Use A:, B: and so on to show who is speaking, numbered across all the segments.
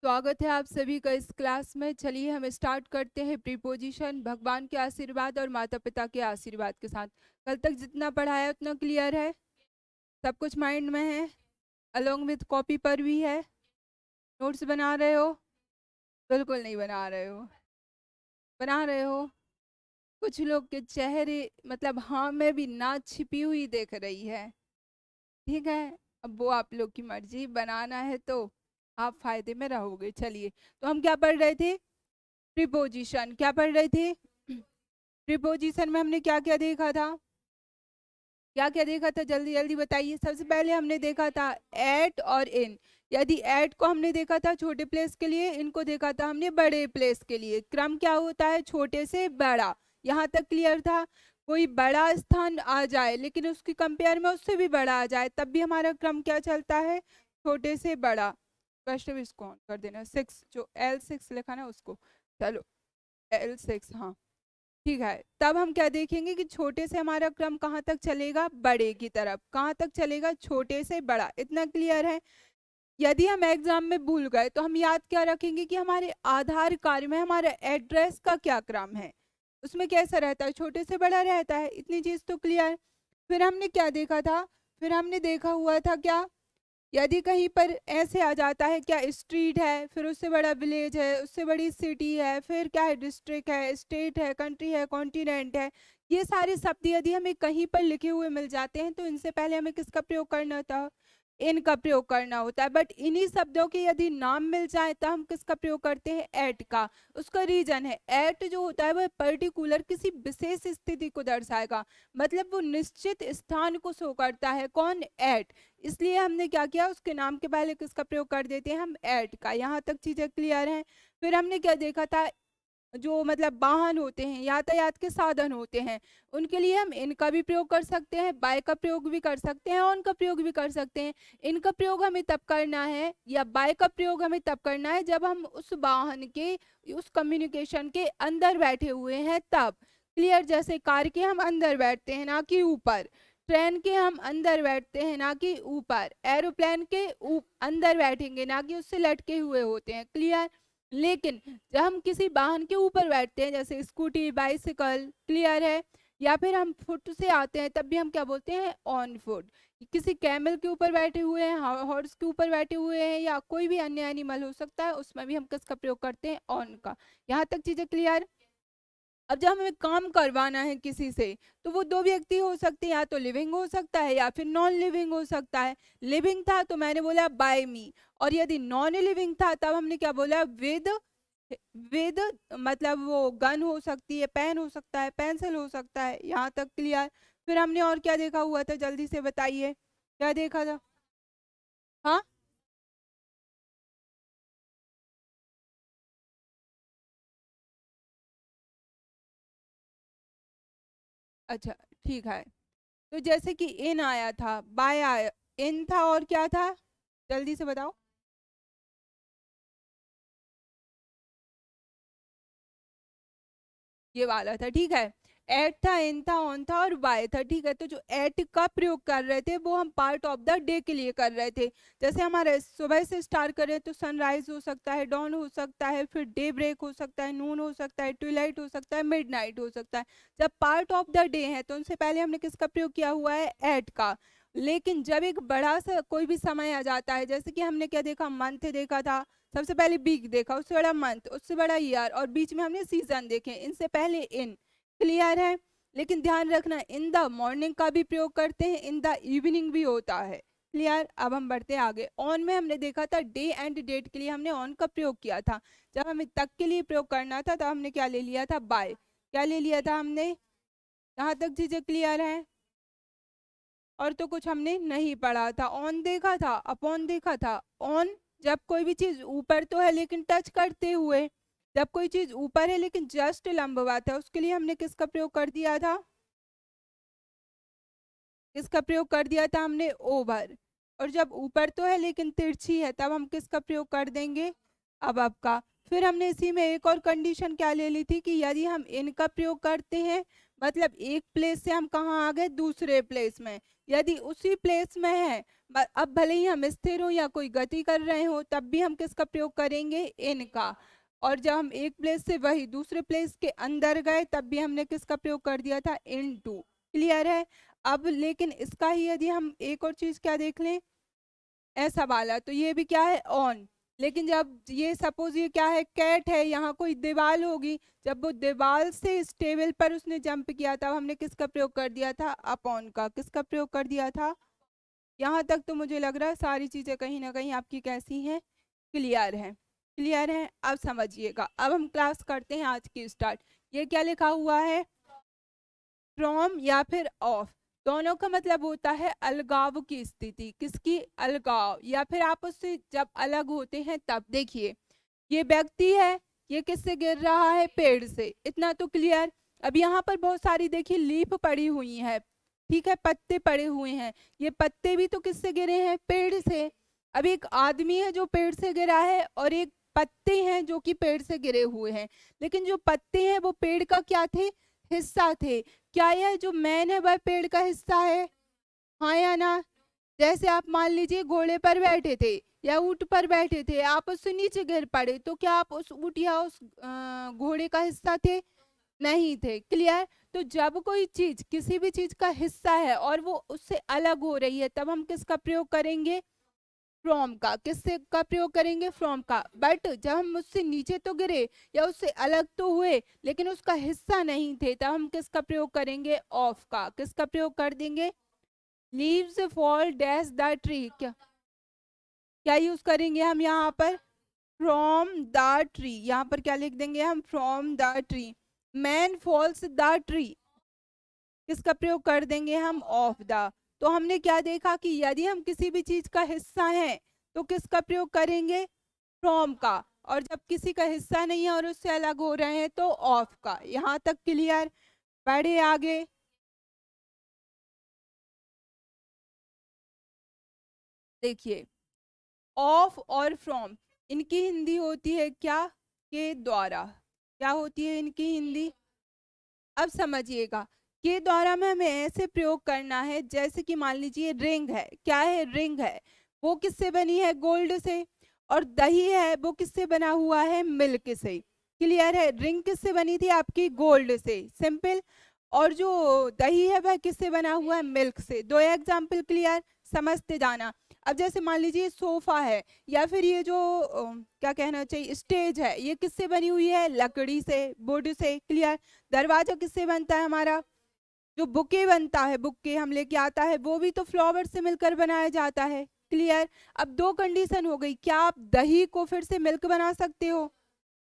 A: स्वागत है आप सभी का इस क्लास में। चलिए हम स्टार्ट करते हैं प्रीपोजिशन भगवान के आशीर्वाद और माता पिता के आशीर्वाद के साथ। कल तक जितना पढ़ाया उतना क्लियर है, सब कुछ माइंड में है, अलोंग विथ कॉपी पर भी है। नोट्स बना रहे हो? बिल्कुल नहीं बना रहे हो? बना रहे हो? कुछ लोग के चेहरे मतलब हाँ में भी ना छिपी हुई देख रही है। ठीक है, अब वो आप लोग की मर्जी, बनाना है तो आप फायदे में रहोगे। चलिए, तो हम क्या पढ़ रहे थे? प्रीपोजिशन। क्या पढ़ रहे थे? प्रीपोजिशन में हमने क्या क्या देखा था? क्या क्या देखा था? जल्दी जल्दी बताइए। सबसे पहले हमने देखा था एट और इन। यदि एट को हमने देखा था छोटे प्लेस के लिए, इनको देखा था हमने बड़े प्लेस के लिए। क्रम क्या होता है? छोटे से बड़ा। यहाँ तक क्लियर था? कोई बड़ा स्थान आ जाए लेकिन उसकी कंपेयर में उससे भी बड़ा आ जाए, तब भी हमारा क्रम क्या चलता है? छोटे से बड़ा। वैष्णव इसको ऑन कर देना, 6 जो L6 लिखा ना उसको। चलो L6, हाँ ठीक है। तब हम क्या देखेंगे कि छोटे से हमारा क्रम कहाँ तक चलेगा? बड़े की तरफ। कहाँ तक चलेगा? छोटे से बड़ा। इतना क्लियर है? यदि हम एग्जाम में भूल गए तो हम याद क्या रखेंगे कि हमारे आधार कार्ड में हमारे एड्रेस का क्या क्रम है, उसमें कैसा रहता है? छोटे से बड़ा रहता है। इतनी चीज तो क्लियर। फिर हमने क्या देखा था? फिर हमने देखा हुआ था क्या, यदि कहीं पर ऐसे आ जाता है क्या, स्ट्रीट है, फिर उससे बड़ा विलेज है, उससे बड़ी सिटी है, फिर क्या है, डिस्ट्रिक्ट है, स्टेट है, कंट्री है, कॉन्टिनेंट है, ये सारे शब्द यदि हमें कहीं पर लिखे हुए मिल जाते हैं तो इनसे पहले हमें किसका प्रयोग करना था? इन का प्रयोग करना होता है। बट इन्हीं शब्दों के यदि नाम मिल जाए तो हम किसका प्रयोग करते हैं? एट का। उसका रीजन है, एट जो होता है वह पर्टिकुलर किसी विशेष स्थिति को दर्शाएगा, मतलब वो निश्चित स्थान को शो करता है। कौन? एट। इसलिए हमने क्या किया, उसके नाम के पहले किसका प्रयोग कर देते हैं? हम एट का। यहाँ तक चीजें क्लियर हैं? फिर हमने क्या देखा था, जो मतलब वाहन होते हैं, यातायात के साधन होते हैं, उनके लिए हम इनका भी प्रयोग कर सकते हैं, बाय का प्रयोग भी कर सकते हैं, ऑन का प्रयोग भी कर सकते हैं। इनका प्रयोग हमें तब करना है या बाय का प्रयोग हमें तब करना है जब हम उस वाहन के, उस कम्युनिकेशन के अंदर बैठे हुए हैं तब। क्लियर? जैसे कार के हम अंदर बैठते हैं ना कि ऊपर, ट्रेन के हम अंदर बैठते हैं ना कि ऊपर, एरोप्लेन के अंदर बैठेंगे ना कि उससे लटके हुए होते हैं। क्लियर? लेकिन जब हम किसी वाहन के ऊपर बैठते हैं जैसे स्कूटी, बाइसिकल, क्लियर है, या फिर हम फुट से आते हैं तब भी हम क्या बोलते हैं? On foot. किसी कैमल के ऊपर बैठे हुए हैं, हॉर्स के ऊपर बैठे हुए हैं, या कोई भी अन्य एनिमल हो सकता है, उसमें भी हम किसका प्रयोग करते हैं? ऑन का। यहाँ तक चीजें क्लियर? अब जब हमें काम करवाना है किसी से, तो वो दो व्यक्ति हो सकते हैं, या तो लिविंग हो सकता है या फिर नॉन लिविंग हो सकता है। लिविंग था तो मैंने बोला बाय मी, और यदि नॉन लिविंग था तब हमने क्या बोला? विद। विद मतलब वो गन हो सकती है, पेन हो सकता है, पेंसिल हो सकता है। यहाँ तक क्लियर? फिर हमने और क्या देखा हुआ था? जल्दी से बताइए, क्या देखा था? हाँ, अच्छा ठीक है। तो जैसे कि इन आया था, बाय आया, इन था, और क्या था? जल्दी से बताओ। ये वाला था, ठीक है। एट था, इन था, ऑन था और वाई था, ठीक है। तो जो एट का प्रयोग कर रहे थे वो हम पार्ट ऑफ द डे के लिए कर रहे थे। जैसे हमारे सुबह से स्टार्ट करें तो सनराइज हो सकता है, डॉन हो सकता है, फिर डे ब्रेक हो सकता है, नून हो सकता है, ट्विलाइट हो सकता है, मिडनाइट हो सकता है। जब पार्ट ऑफ द डे है तो उनसे पहले हमने किसका प्रयोग किया हुआ है? एट का। लेकिन जब एक बड़ा सा कोई भी समय आ जाता है, जैसे कि हमने क्या देखा? मंथ देखा था, सबसे पहले वीक देखा, उससे बड़ा मंथ, उससे बड़ा ईयर, और बीच में हमने सीजन देखे, इनसे पहले इन। क्लियर है? लेकिन ध्यान रखना, इन द मॉर्निंग का भी प्रयोग करते हैं, इन द इवनिंग भी होता है। क्लियर? अब हम बढ़ते हैं आगे। ऑन में हमने देखा था डे एंड डेट के लिए हमने ऑन का प्रयोग किया था। जब हमें तक के लिए प्रयोग करना था तब हमने क्या ले लिया था? बाय। क्या ले लिया था हमने? यहाँ तक चीजें क्लियर है? और तो कुछ हमने नहीं पढ़ा था। ऑन देखा था, अपॉन देखा था। ऑन जब कोई भी चीज ऊपर तो है लेकिन टच करते हुए, जब कोई चीज ऊपर है लेकिन जस्ट लंबवत है, उसके लिए हमने किसका प्रयोग कर दिया था? किसका प्रयोग कर दिया था हमने? ओवर। और जब ऊपर तो है लेकिन तिरछी है तब हम किसका प्रयोग कर देंगे? अब का। फिर हमने इसी में एक और कंडीशन क्या ले ली थी कि यदि हम इनका प्रयोग करते हैं मतलब एक प्लेस से हम कहाँ आ गए, दूसरे प्लेस में। यदि उसी प्लेस में है, अब भले ही हम स्थिर हो या कोई गति कर रहे हो, तब भी हम किसका प्रयोग करेंगे, इन का। और जब हम एक प्लेस से वही दूसरे प्लेस के अंदर गए, तब भी हमने किसका प्रयोग कर दिया था, इन टू। क्लियर है। अब लेकिन इसका ही यदि हम एक और चीज क्या देख लें, ऐसा वाला, तो ये भी क्या है, ऑन। लेकिन जब ये सपोज ये क्या है, कैट है, यहाँ कोई दीवार होगी, जब वो दीवार से इस टेबल पर उसने जंप किया तब हमने किसका प्रयोग कर दिया था, अपॉन का। किसका प्रयोग कर दिया था। यहाँ तक तो मुझे लग रहा है सारी चीजें कहीं ना कहीं आपकी कैसी हैं, क्लियर है। क्लियर है। अब समझिएगा, अब हम क्लास करते हैं आज की स्टार्ट। ये क्या लिखा हुआ है, फ्रॉम या फिर ऑफ, दोनों का मतलब होता है अलगाव की स्थिति। किसकी, अलगाव, या फिर आप उससे जब अलग होते हैं तब। देखिए ये व्यक्ति है, ये किससे गिर रहा है, पेड़ से, इतना तो क्लियर। अब यहाँ पर बहुत सारी देखिए लीफ पड़ी हुई है, ठीक है, पत्ते पड़े हुए हैं, ये पत्ते भी तो किससे गिरे हैं, पेड़ से। अब एक आदमी है जो पेड़ से गिरा है, और एक पत्ते हैं जो कि पेड़ से गिरे हुए हैं। लेकिन जो पत्ते हैं वो पेड़ का क्या थे, हिस्सा थे। क्या यह जो मैन है वह पेड़ का हिस्सा है, हाँ या ना। जैसे आप मान लीजिए घोड़े पर बैठे थे या ऊंट पर बैठे थे, आप उससे नीचे गिर पड़े, तो क्या आप उस ऊंट या उस घोड़े का हिस्सा थे, नहीं थे। क्लियर। तो जब कोई चीज किसी भी चीज का हिस्सा है और वो उससे अलग हो रही है, तब हम किसका प्रयोग करेंगे, फ्रॉम का। किससे का प्रयोग करेंगे, फ्रॉम का। बट जब हम उससे नीचे तो गिरे या उससे अलग तो हुए, लेकिन उसका हिस्सा नहीं थे, तब हम किसका प्रयोग करेंगे, ऑफ का। किसका प्रयोग कर देंगे, leaves fall dash the tree, क्या क्या यूज करेंगे हम यहाँ पर, फ्रॉम द ट्री। यहाँ पर क्या लिख देंगे हम, from the tree. Man falls the tree, किसका प्रयोग कर देंगे हम, ऑफ द। तो हमने क्या देखा कि यदि हम किसी भी चीज का हिस्सा हैं तो किसका प्रयोग करेंगे, फ्रॉम का। और जब किसी का हिस्सा नहीं है और उससे अलग हो रहे हैं तो ऑफ का। यहाँ तक क्लियर। बढ़े आगे। देखिए ऑफ और फ्रॉम, इनकी हिंदी होती है क्या, के द्वारा। क्या होती है इनकी हिंदी, अब समझिएगा। के द्वारा में हमें ऐसे प्रयोग करना है, जैसे कि मान लीजिए रिंग है, क्या है, रिंग है, वो किससे बनी है, गोल्ड से। और दही है, वो किससे बना हुआ है, मिल्क से। क्लियर है। रिंग किससे बनी थी आपकी, गोल्ड से, सिंपल। और जो दही है वह किससे बना हुआ है, मिल्क से। दो एग्जाम्पल क्लियर, समझते जाना। अब जैसे मान लीजिए सोफा है, या फिर ये जो क्या कहना चाहिए, स्टेज है, ये किससे बनी हुई है, लकड़ी से, वुड से। क्लियर। दरवाजा किससे बनता है हमारा, जो बुके बनता है, बुके हम लेके आता है, वो भी तो फ्लावर से मिलकर बनाया जाता है। क्लियर। अब दो कंडीशन हो गई, क्या आप दही को फिर से मिल्क बना सकते हो,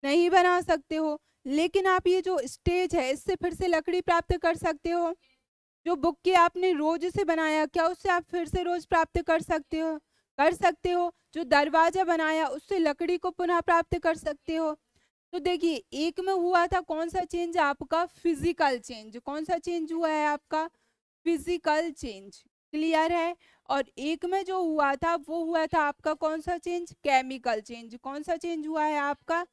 A: नहीं बना सकते हो। लेकिन आप ये जो स्टेज है, इससे फिर से लकड़ी प्राप्त कर सकते हो। जो बुके आपने रोज से बनाया, क्या उससे आप फिर से रोज प्राप्त कर सकते हो, कर सकते हो। जो दरवाजा बनाया, उससे लकड़ी को पुनः प्राप्त कर सकते हो। तो देखिए एक में हुआ था कौन सा चेंज, आपका फिजिकल चेंज। कौन सा चेंज हुआ है आपका, फिजिकल चेंज। क्लियर है। और एक में जो हुआ था वो हुआ था आपका कौन सा चेंज, केमिकल चेंज। कौन सा चेंज हुआ है आपका,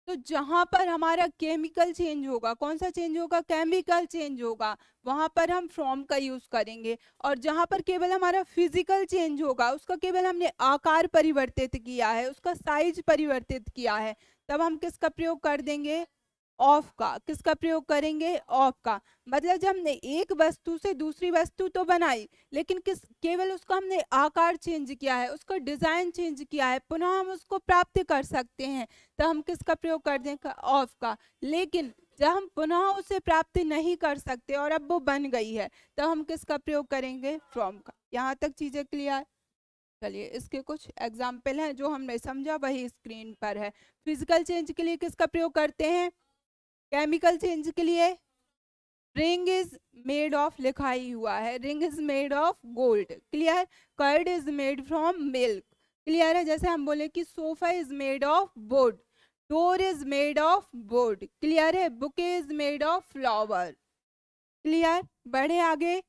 A: तो जहां पर हमारा केमिकल चेंज होगा, कौन सा चेंज होगा, केमिकल चेंज होगा, वहां पर हम फ्रॉम का यूज करेंगे। और जहां पर केवल हमारा फिजिकल चेंज होगा, उसका केवल हमने आकार परिवर्तित किया है, उसका साइज परिवर्तित किया है, तब हम किसका प्रयोग कर देंगे, ऑफ का। किसका प्रयोग करेंगे, ऑफ का। मतलब जब हमने एक वस्तु से दूसरी वस्तु तो बनाई, लेकिन किस केवल उसका हमने आकार चेंज किया है, उसका डिजाइन चेंज किया है, पुनः हम उसको प्राप्त कर सकते हैं, तो हम किसका प्रयोग कर देंगे, ऑफ का। लेकिन जब हम पुनः उसे प्राप्त नहीं कर सकते और अब वो बन गई है, तो हम किसका प्रयोग करेंगे, फ्रॉम का। यहाँ तक चीजें क्लियर। चलिए इसके कुछ एग्जाम्पल हैं जो हमने समझा, वही स्क्रीन पर है। फिजिकल चेंज के लिए किसका प्रयोग करते हैं, केमिकल चेंज के लिए रिंग इज मेड ऑफ, लिखा ही हुआ है, ring is made of gold. Clear. Curd is made from milk. Clear है। जैसे हम बोले कि sofa is made of wood, door is made of wood. Clear है। Bouquet is made of flower. Clear. बढ़े आगे,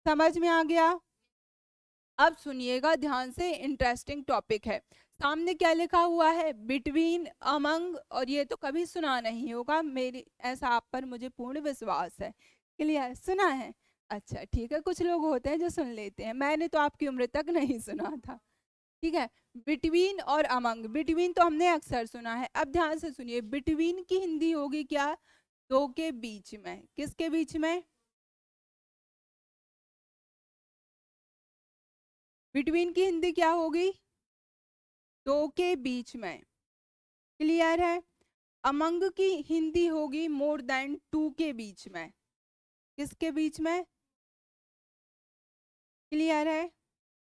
A: समझ में आ गया। अब सुनिएगा ध्यान से, इंटरेस्टिंग टॉपिक है। सामने क्या लिखा हुआ है, बिटवीन, अमंग, और ये तो कभी सुना नहीं होगा, मेरी ऐसा आप पर मुझे पूर्ण विश्वास है। क्लियर, सुना है? अच्छा ठीक है, कुछ लोग होते हैं जो सुन लेते हैं, मैंने तो आपकी उम्र तक नहीं सुना था। ठीक है, बिटवीन और अमंग, बिटवीन तो हमने अक्सर सुना है। अब ध्यान से सुनिए, बिटवीन की हिंदी होगी क्या, दो के बीच में। किसके बीच में? बिटवीन की हिंदी क्या होगी? दो के बीच में। क्लियर है? अमंग की हिंदी होगी मोर देन टू के बीच में। किसके बीच में? क्लियर है?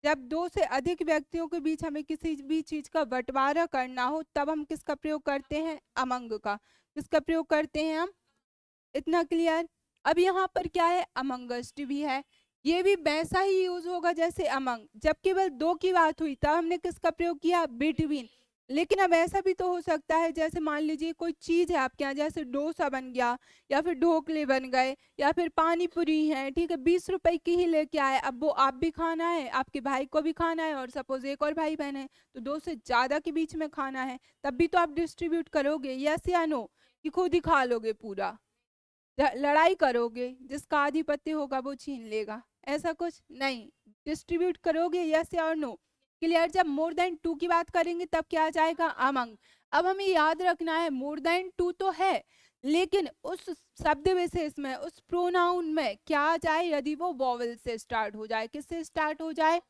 A: जब दो से अधिक व्यक्तियों के बीच हमें किसी भी चीज का बंटवारा करना हो, तब हम किसका प्रयोग करते हैं? अमंग का। किसका प्रयोग करते हैं हम? इतना क्लियर? अब यहाँ पर क्या है, अमंगस्ट भी है, ये भी वैसा ही यूज होगा जैसे अमंग। जब केवल दो की बात हुई तब हमने किसका प्रयोग किया? बिटवीन। लेकिन अब ऐसा भी तो हो सकता है, जैसे मान लीजिए कोई चीज है आपके यहाँ, जैसे डोसा बन गया, या फिर ढोकले बन गए, या फिर पानी पूरी है, ठीक है, 20 रुपए की ही लेके आए, अब वो आप भी खाना है, आपके भाई को भी खाना है, और सपोज एक और भाई बहन है, तो दो से ज्यादा के बीच में खाना है, तब भी तो आप डिस्ट्रीब्यूट करोगे, यस या नो? कि खुद ही खा लोगे पूरा? लड़ाई करोगे, जिसका आधिपत्य होगा वो छीन लेगा, ऐसा कुछ नहीं, डिस्ट्रीब्यूट करोगे, यस और नो? क्लियर? जब मोर देन टू की बात करेंगे तब क्या आ जाएगा? अमंग। अब हमें याद रखना है, मोर देन टू तो है, लेकिन उस शब्द विशेष में, उस प्रोनाउन में क्या आ जाए? यदि वो वॉवल से स्टार्ट हो जाए, किससे स्टार्ट हो जाए,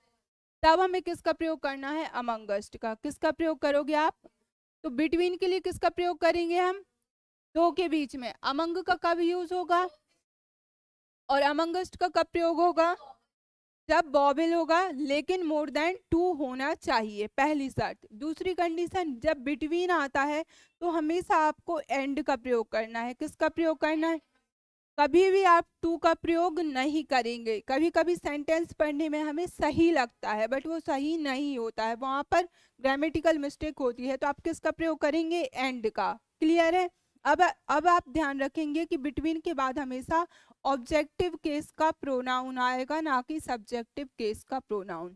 A: तब हमें किसका प्रयोग करना है? अमंगस्ट का। किसका प्रयोग करोगे आप? तो बिटवीन के लिए किसका प्रयोग करेंगे हम? दो के बीच में। अमंग का कब यूज होगा, और अमंगस्ट का कब प्रयोग होगा? जब बॉबिल होगा, लेकिन मोर देन टू होना चाहिए, पहली शर्त। दूसरी कंडीशन, जब बिटवीन आता है तो हमेशा आपको एंड का प्रयोग करना है। किसका प्रयोग करना है? कभी भी आप टू का प्रयोग नहीं करेंगे। कभी कभी सेंटेंस पढ़ने में हमें सही लगता है, बट वो सही नहीं होता है, वहां पर ग्रामेटिकल मिस्टेक होती है, तो आप किसका प्रयोग करेंगे? एंड का। क्लियर है? अब आप ध्यान रखेंगे कि बिटवीन के बाद हमेशा ऑब्जेक्टिव केस का प्रोनाउन आएगा, ना कि सब्जेक्टिव केस का प्रोनाउन।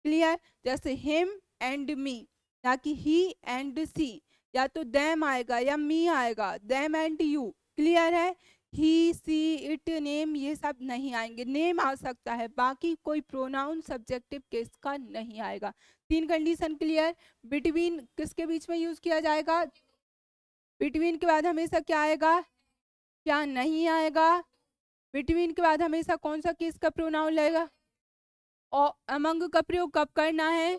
A: क्लियर? जैसे हिम एंड मी, ना कि ही एंड सी, या तो देम आएगा या मी आएगा, देम एंड यू। क्लियर है? ही, सी, इट, नेम, ये सब नहीं आएंगे। नेम आ सकता है, बाकी कोई प्रोनाउन सब्जेक्टिव केस का नहीं आएगा। तीन कंडीशन क्लियर? बिटवीन किसके बीच में यूज किया जाएगा? बिटवीन के बाद हमेशा क्या आएगा? क्या नहीं आएगा? बिटवीन के बाद हमेशा कौन सा केस का प्रोनाउन लगेगा? और अमंग का प्रयोग कब करना है?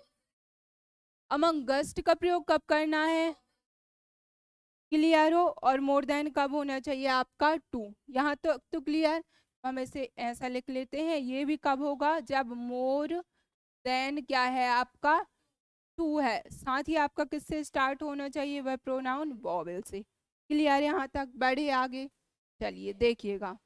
A: अमंगस्ट का प्रयोग कब करना है? क्लियर हो? और मोर देन कब होना चाहिए आपका? टू। यहाँ तो क्लियर? हम इसे ऐसा लिख लेते हैं, ये भी कब होगा? जब मोर देन क्या है आपका? टू है। साथ ही आपका किससे स्टार्ट होना चाहिए? वह प्रोनाउन वॉवेल से। क्लियर? यहाँ तक बढ़े आगे, चलिए देखिएगा।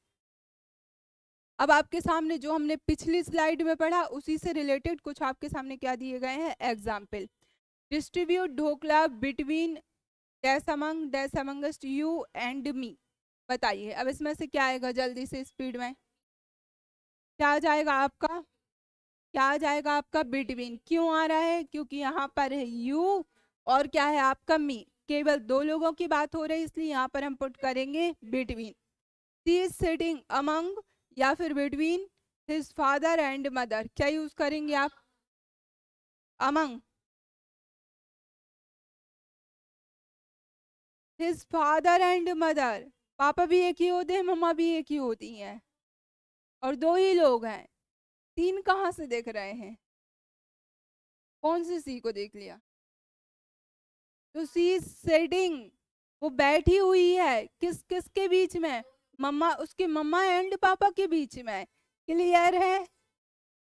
A: अब आपके सामने जो हमने पिछली स्लाइड में पढ़ा, उसी से रिलेटेड कुछ आपके सामने क्या दिए गए हैं? Example. Distribute dhokla between dash among dash amongst you and me. बताइए, अब इसमें से क्या आएगा? जल्दी से, स्पीड में। क्या आ जाएगा आपका? क्या आ जाएगा आपका? बिटवीन। क्यों आ रहा है? क्योंकि यहाँ पर है यू, और क्या है आपका? मी। केवल दो लोगों की बात हो रही है, इसलिए यहाँ पर हम पुट करेंगे between. She is sitting among, या फिर between his father and mother. क्या यूज करेंगे आप? Among. His father and mother. पापा भी एक ही होते हैं, मम्मा भी एक ही होती हैं, और दो ही लोग हैं। तीन कहाँ से देख रहे हैं? कौन सी सी को देख लिया? तो सी सेटिंग, वो बैठी हुई है, किस किस के बीच में? मम्मा, उसके मम्मा एंड पापा के बीच में। क्लियर है?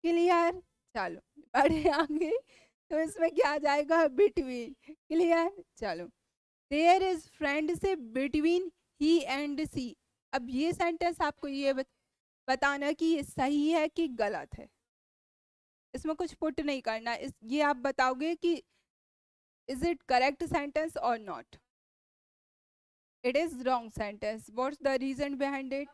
A: क्लियर? चलो बढ़े आगे। तो इसमें क्या आ जाएगा? बिटवीन। क्लियर? चलो। There is friendship between he and she. अब ये सेंटेंस आपको ये बताना कि ये सही है कि गलत है। इसमें कुछ पुट नहीं करना, ये आप बताओगे कि is it correct sentence or not? It is wrong sentence. What's the reason behind it?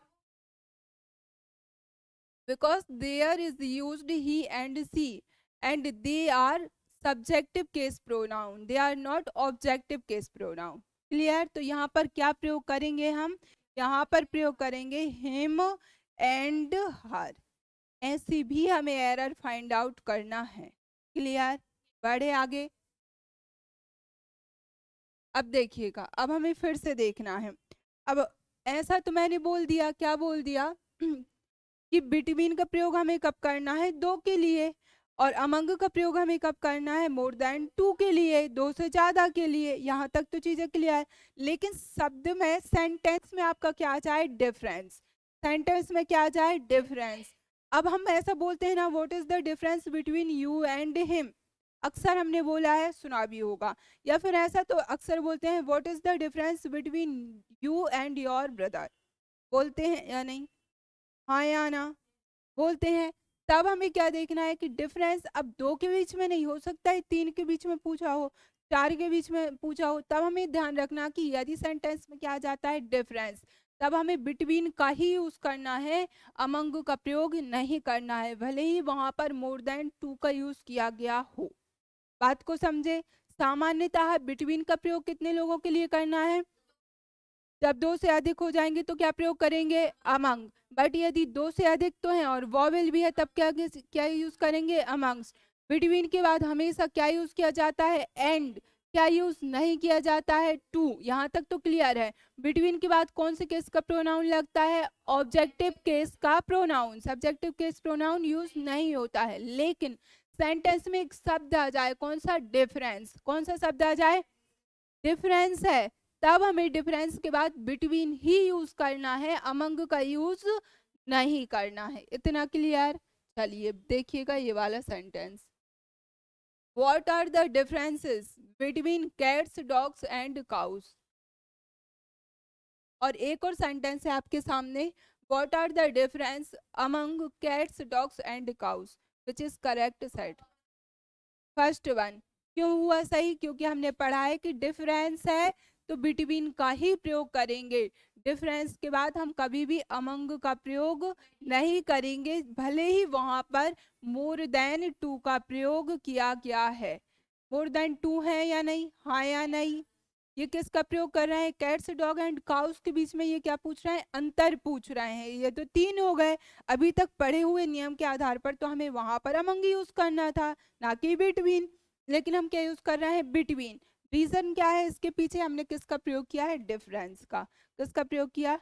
A: because there is used he and she and they are subjective case pronoun, they are not objective case pronoun. Clear? तो यहाँ पर क्या प्रयोग करेंगे हम? यहाँ पर प्रयोग करेंगे हिम एंड हर। ऐसी भी हमें एरर फाइंड आउट करना है। क्लियर? बढ़े आगे। अब देखिएगा, अब हमें फिर से देखना है। अब ऐसा तो मैंने बोल दिया, क्या बोल दिया कि बिटवीन का प्रयोग हमें कब करना है? दो के लिए। और अमंग का प्रयोग हमें कब करना है? मोर देन टू के लिए, दो से ज्यादा के लिए। यहाँ तक तो चीजें क्लियर है। लेकिन शब्द में, सेंटेंस में आपका क्या आ जाए? डिफरेंस। सेंटेंस में क्या आ जाए? डिफरेंस। अब हम ऐसा बोलते हैं ना, what is the difference between you and him? अक्सर हमने बोला है, सुना भी होगा। या फिर ऐसा तो अक्सर बोलते हैं, what is the difference between you and your brother? बोलते हैं या नहीं? हाँ या ना? बोलते हैं। तब हमें क्या देखना है कि डिफरेंस अब दो के बीच में नहीं हो सकता है, तीन के बीच में पूछा हो, चार के बीच में पूछा हो। तब हमें ध्यान रखना कि यदि सेंटेंस में क्या आ जाता है? डिफरेंस, तब हमें बिटवीन का ही यूज करना है, अमंग का प्रयोग नहीं करना है, भले ही वहां पर मोर देन टू का यूज किया गया हो। बात को समझे? सामान्यतः बिटवीन का प्रयोग कितने लोगों के लिए करना है? जब दो से अधिक हो जाएंगे तो क्या प्रयोग करेंगे? अमंग। बट यदि दो से अधिक तो है और वॉवेल भी है, तब क्या क्या यूज करेंगे? अमंग्स। बिटवीन के बाद हमेशा क्या यूज किया जाता है? एंड। क्या यूज नहीं किया जाता है? टू। यहाँ तक तो क्लियर है। बिटवीन के बाद कौन से केस का प्रोनाउन लगता है? ऑब्जेक्टिव केस का pronoun. Subjective case pronoun use नहीं होता है। लेकिन सेंटेंस में एक शब्द आ जाए, कौन सा? डिफरेंस। कौन सा शब्द आ जाए? डिफरेंस है, तब हमें डिफरेंस के बाद बिटवीन ही यूज करना है, अमंग का यूज नहीं करना है। इतना क्लियर? चलिए देखिएगा ये वाला sentence. What are the differences between cats, dogs and cows? और एक और सेंटेंस है आपके सामने, what are the difference among cats, dogs and cows? Which is correct set? First one. क्यों हुआ सही? क्योंकि हमने पढ़ा है कि डिफरेंस है तो बिटवीन का ही प्रयोग करेंगे। डिफरेंस के बाद हम कभी भी अमंग का प्रयोग नहीं करेंगे, भले ही वहां पर मोर देन टू का प्रयोग किया गया है। मोर देन टू है या नहीं? हाँ या नहीं? ये किसका प्रयोग कर रहे हैं? कैट्स, डॉग एंड काउस के बीच में ये क्या पूछ रहे हैं? अंतर पूछ रहे हैं। ये तो तीन हो गए। अभी तक पढ़े हुए नियम के आधार पर तो हमें वहां पर अमंग यूज करना था, ना कि बिटवीन। लेकिन हम क्या यूज कर रहे हैं? बिटवीन। रीजन क्या है इसके पीछे? हमने किसका प्रयोग किया है? डिफरेंस का। किसका प्रयोग किया?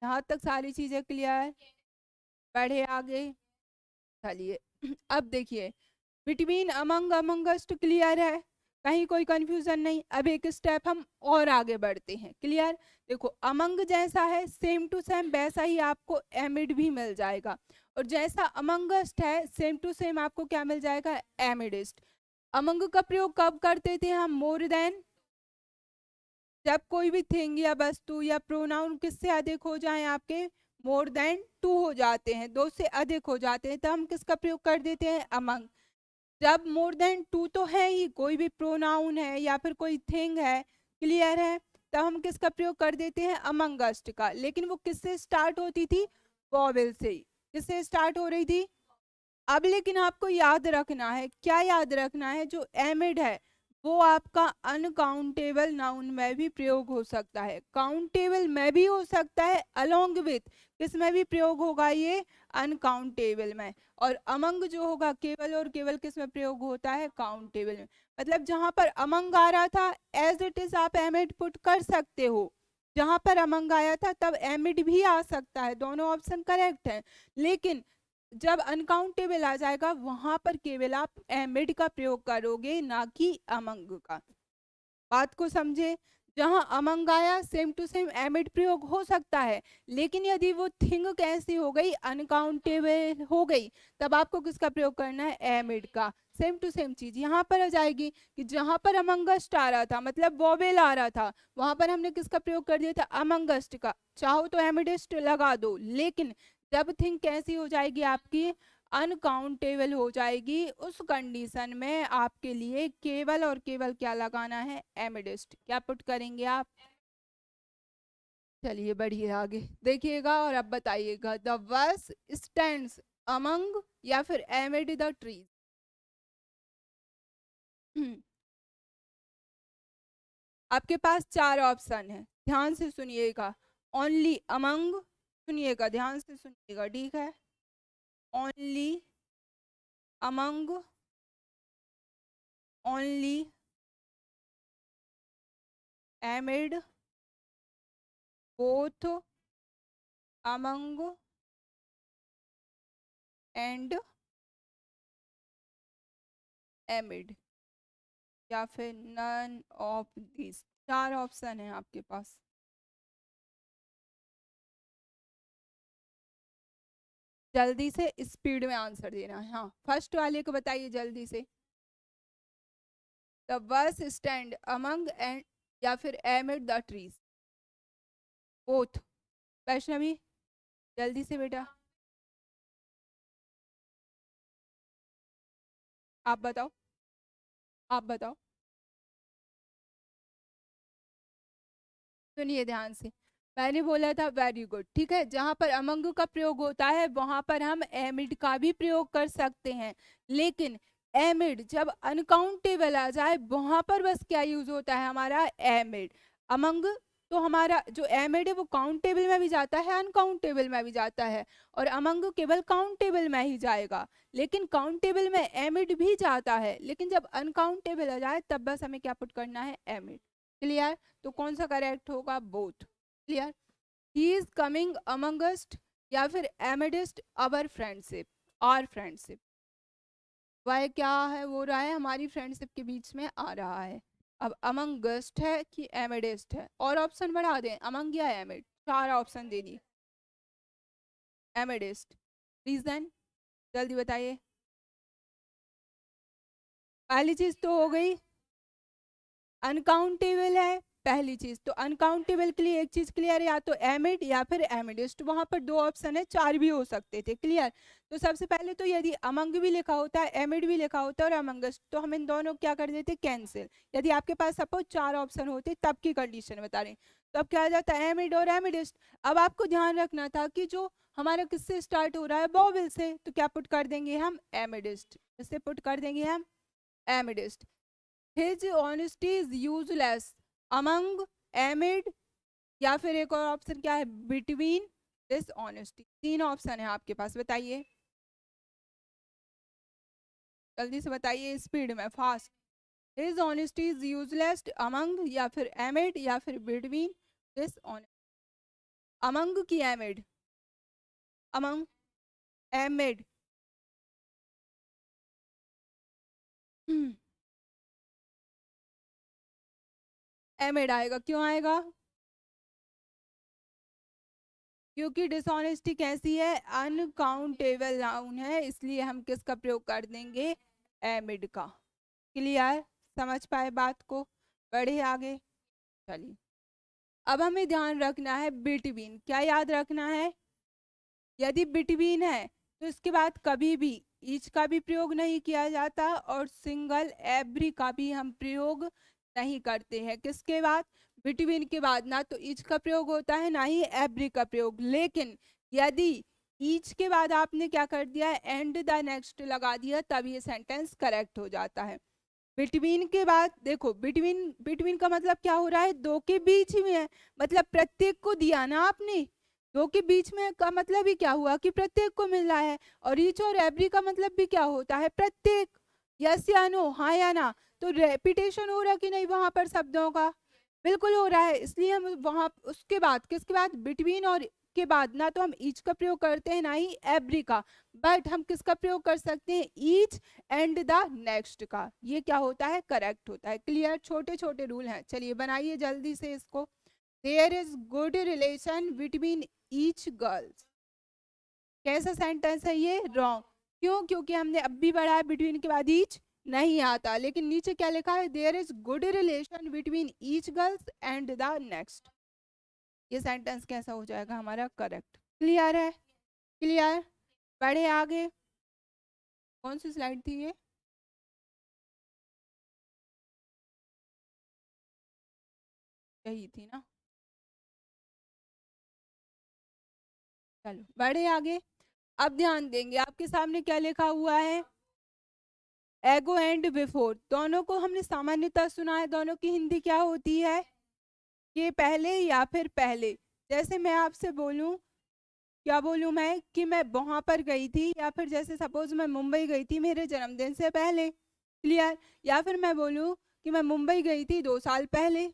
A: यहाँ तक सारी चीजें क्लियर? बढ़े आगे। चलिए अब देखिए, बिटवीन, अमंग, अमंगस्ट क्लियर है, कहीं कोई कंफ्यूजन नहीं। अब एक स्टेप हम और आगे बढ़ते हैं। क्लियर? देखो, अमंग जैसा है सेम टू सेम वैसा ही आपको एमिड भी मिल जाएगा, और जैसा अमंगस्ट है सेम टू सेम आपको क्या मिल जाएगा? एमिडिस्ट। अमंग का प्रयोग कब करते थे हम? More than. जब कोई भी थिंग या वस्तु या प्रोनाउन किससे अधिक हो जाए आपके? मोर देन टू हो जाते हैं, दो से अधिक हो जाते हैं, तो हम किसका प्रयोग कर देते हैं? अमंग। जब मोर देन टू तो है ही, कोई भी प्रोनाउन है या फिर कोई थिंग है, क्लियर है, तब हम किसका प्रयोग कर देते हैं? अमंगस्ट का। लेकिन वो किससे स्टार्ट होती थी? वॉवेल से। किससे स्टार्ट हो रही थी? अब लेकिन आपको याद रखना है, क्या याद रखना है? जो एमिड है वो आपका अनकाउंटेबल नाउन में भी प्रयोग हो सकता है, काउंटेबल में भी हो सकता है, अलोंग विथ किस में भी प्रयोग होगा? ये अनकाउंटेबल में। और अमंग जो होगा केवल और केवल किस में प्रयोग होता है? काउंटेबल में। मतलब जहां पर अमंग आ रहा था एज इट इज आप एमिड पुट कर सकते हो, जहां पर अमंग आया था तब एमिड भी आ सकता है, दोनों ऑप्शन करेक्ट है। लेकिन जब अनकाउंटेबल आ जाएगा वहां पर केवल आप एमिड का प्रयोग करोगे, ना कि अमंग का। बात को समझे? जहां अमंग आया सेम टू सेम एमिड प्रयोग हो सकता है, लेकिन यदि वो थिंग कैसी हो गई? अनकाउंटेबल हो गई, तब आपको किसका प्रयोग करना है? एमिड का। सेम टू सेम चीज यहाँ पर आ जाएगी कि जहां पर अमंगस्ट आ रहा था, मतलब वोवेल आ रहा था, वहां पर हमने किसका प्रयोग कर दिया था? अमंगस्ट का। चाहो तो एमिडिस्ट लगा दो, लेकिन जब थिंग कैसी हो जाएगी आपकी? अनकाउंटेबल हो जाएगी, उस कंडीशन में आपके लिए केवल और केवल क्या लगाना है? एमिडिस्ट। क्या पुट करेंगे आप? चलिए बढ़िए, आगे देखिएगा और अब बताइएगा। द बस स्टैंड्स अमंग या फिर एमिड द ट्रीज। आपके पास चार ऑप्शन है, ध्यान से सुनिएगा। ओनली अमंग, सुनिएगा ध्यान से सुनिएगा, ठीक है। Only among, only एमिड, both among and एमिड, या फिर नन ऑफ दिस। चार ऑप्शन है आपके पास। जल्दी से स्पीड में आंसर देना है। हाँ, फर्स्ट वाले को बताइए जल्दी से। The bus stand among and या फिर एमिड द ट्रीज, बोथ। वैष्णवी जल्दी से बेटा, आप बताओ, आप बताओ। सुनिए ध्यान से, मैंने बोला था वेरी गुड, ठीक है। जहां पर अमंग का प्रयोग होता है वहां पर हम एमिड का भी प्रयोग कर सकते हैं, लेकिन एमिड जब अनकाउंटेबल आ जाए वहां पर बस क्या यूज होता है हमारा, एमिड। अमंग तो हमारा जो एमिड है वो काउंटेबल में भी जाता है, अनकाउंटेबल में भी जाता है, और अमंग केवल काउंटेबल में ही जाएगा। लेकिन काउंटेबल में एमिड भी जाता है, लेकिन जब अनकाउंटेबल आ जाए तब बस हमें क्या पुट करना है, एमिड। क्लियर? तो कौन सा करेक्ट होगा, both. Clear? He is coming amongst या फिर एमिडिस्ट अवर फ्रेंडशिप, आर फ्रेंडशिप। वह क्या है, वो रहा है हमारी फ्रेंडशिप के बीच में आ रहा है। अब अमंगस्ट है कि एमिडिस्ट है, और ऑप्शन बढ़ा दें, अमंग या एमिड, चार ऑप्शन दे दिए। एमिडिस्ट, रीजन जल्दी बताइए। पहली चीज तो हो गई अनकाउंटेबल है, पहली चीज तो अनकाउंटेबल के लिए एक चीज क्लियर है, या तो एमिड या फिर एमिडिस्ट। वहां पर दो ऑप्शन है, चार भी हो सकते थे। क्लियर? तो सबसे पहले तो यदि अमंग भी लिखा होता है, एमिड भी लिखा होता है और अमंगस्ट, तो हम इन दोनों क्या कर देते, कैंसिल। यदि आपके पास सपोज चार ऑप्शन होते तब की कंडीशन बता रहे, तो अब क्या आ जाता है, एमिड और एमिडिस्ट। अब आपको ध्यान रखना था कि जो हमारा किससे स्टार्ट हो रहा है, वोवेल से, तो क्या पुट कर देंगे हम, एमिडिस्ट। इससे पुट कर देंगे हम amidst. His honesty is useless among amid, या फिर एक और ऑप्शन क्या है, बिटवीन दिस ऑनेस्टी। तीन ऑप्शन है आपके पास, बताइए जल्दी से बताइए, स्पीड में, fast. His honesty is useless among या फिर एमिड या फिर बिटवीन दिस ऑनेस्टी। अमंग की एमिड, अमंग एमिड। एमिड आएगा, क्यों आएगा, क्योंकि डिसऑनेस्टी कैसी है, अनकाउंटेबल नाउन है, इसलिए हम किसका प्रयोग कर देंगे, एमिड का। क्लियर? समझ पाए बात को? बढ़े आगे, चलिए। अब हमें ध्यान रखना है बिटवीन, क्या याद रखना है, यदि बिटवीन है तो इसके बाद कभी भी ईच का भी प्रयोग नहीं किया जाता और सिंगल एवरी का भी हम प्रयोग नहीं करते हैं। किसके बाद, बिटवीन के बाद ना तो ईच का प्रयोग होता है ना ही एवरी का प्रयोग। लेकिन यदि ईच के बाद आपने क्या कर दिया, एंड द नेक्स्ट लगा दिया, तब ये सेंटेंस करेक्ट हो जाता है। बिटवीन के बाद देखो, बिटवीन, बिटवीन का मतलब क्या हो रहा है, दो के बीच में है, मतलब प्रत्येक को दिया ना आपने, दो के बीच में का मतलब ही क्या हुआ कि प्रत्येक को मिल रहा है। और ईच और एवरी का मतलब भी क्या होता है, प्रत्येक। यस या नो, हाँ या ना। तो रेपिटेशन हो रहा कि नहीं वहां पर शब्दों का, बिल्कुल हो रहा है। इसलिए हम वहां उसके बाद, किसके बाद, बिटवीन और के बाद ना तो हम ईच का प्रयोग करते हैं ना ही एवरी का, बट हम किसका प्रयोग कर सकते हैं, ईच एंड द नेक्स्ट का। ये क्या होता है, करेक्ट होता है। क्लियर? छोटे छोटे रूल हैं, चलिए बनाइए जल्दी से इसको। There is good relation between each girls, कैसा सेंटेंस है ये, रॉन्ग। क्यों? क्योंकि हमने अब भी पढ़ा है बिटवीन के बाद ईच नहीं आता, लेकिन नीचे क्या लिखा है, there is good relation between each girls and the next. ये सेंटेंस कैसा हो जाएगा हमारा, करेक्ट। क्लियर है? क्लियर? बढ़े आगे, कौन सी स्लाइड थी ये, यही थी ना। चलो बढ़े आगे। अब ध्यान देंगे, आपके सामने क्या लिखा हुआ है, एगो एंड बिफोर, दोनों को हमने सामान्यतः सुना है, दोनों की हिंदी क्या होती है, कि पहले या फिर पहले। जैसे मैं आपसे बोलूं, क्या बोलूं मैं, कि मैं वहां पर गई थी, या फिर जैसे सपोज मैं मुंबई गई थी मेरे जन्मदिन से पहले, क्लियर। या फिर मैं बोलूं कि मैं मुंबई गई थी 2 साल पहले,